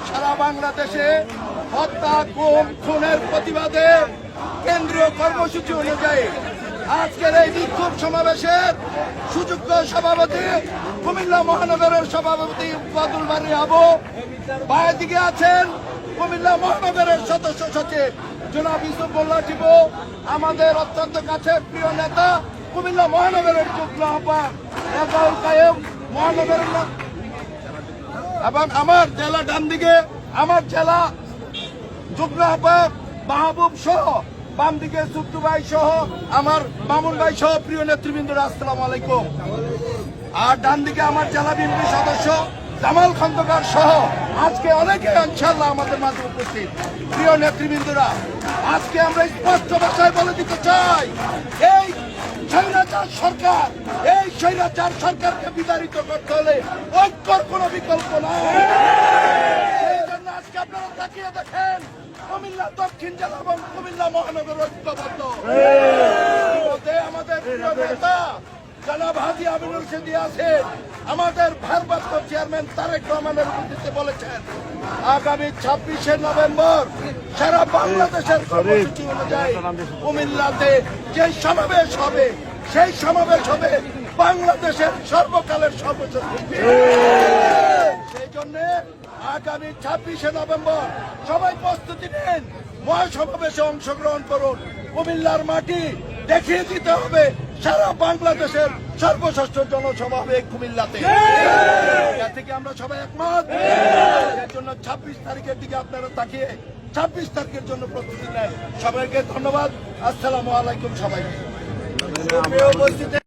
সারা বাংলাদেশে হত্যা, গুম, খুনের প্রতিবাদে কেন্দ্রীয় কর্মসূচি অনুযায়ী আজকের এই বিক্ষোভ সমাবেশের সুযোগ্য সভাপতি কুমিল্লা মহানগরের সভাপতি বাদুল বাড়ি আবু, বাইরের দিকে আছেন কুমিল্লা মহানগরের সদস্য সচিব জনাব ইউসুফ মোল্লা টিপু, আমাদের অত্যন্ত কাছের প্রিয় নেতা কুমিল্লা মহানগরের যুগ্ম আহ্বায়ক রেজাউল কায়েম মহানগরের, এবং আমার জেলা ডান দিকে আমার জেলা যুগ্ম আহ্বায়ক মাহবুব সহ, বাম দিকে সুপ্তু ভাই সহ, আমার মামুন ভাই সহ প্রিয় নেতৃবৃন্দরা আসসালামু আলাইকুম। আর ডান দিকে আমার জেলা বিএনপি সদস্য জামাল খন্দকার সহ আজকে অনেকে ইনশাআল্লাহ আমাদের মাঝে উপস্থিত প্রিয় নেতৃবৃন্দরা, আজকে আমরা স্পষ্ট ভাষায় বলে দিতে চাই, এই স্বৈরাচার সরকার, এই স্বৈরাচার সরকারকে বিতাড়িত করতে হলে ঐক্যর কোনো বিকল্প নাই। সেই জন্য আজকে আপনারা তাকিয়ে দেখেন কুমিল্লা দক্ষিণ জেলা এবং কুমিল্লা মহানগর ঐক্যবদ্ধ। আমাদের প্রিয় নেতা জনাব হাজী আমিনুল সিদ্দিকী আছেন, আমাদের ভারপ্রাপ্ত চেয়ারম্যান তারেক রহমানের উপস্থিতিতে বলেছেন আগামী 26শে নভেম্বর সারা বাংলাদেশের কর্মসূচি অনুযায়ী কুমিল্লাতে যে সমাবেশ হবে, সেই সমাবেশ হবে বাংলাদেশের সর্বকালের সর্বশ্রেষ্ঠ। সেই জন্য আগামী 26শে নভেম্বর সবাই প্রস্তুতি নেন, মহাসমাবেশে অংশগ্রহণ করুন। কুমিল্লার মাটি দেখিয়ে দিতে হবে সারা বাংলাদেশের সর্বশ্রেষ্ঠ জনসভা হবে কুমিল্লাতে। এর থেকে আমরা সবাই একমত। এর জন্য 26 তারিখের দিকে আপনারা তাকিয়ে 26 তারিখের জন্য প্রস্তুতি নেন। সবাইকে ধন্যবাদ। আসসালামু আলাইকুম সবাইকে।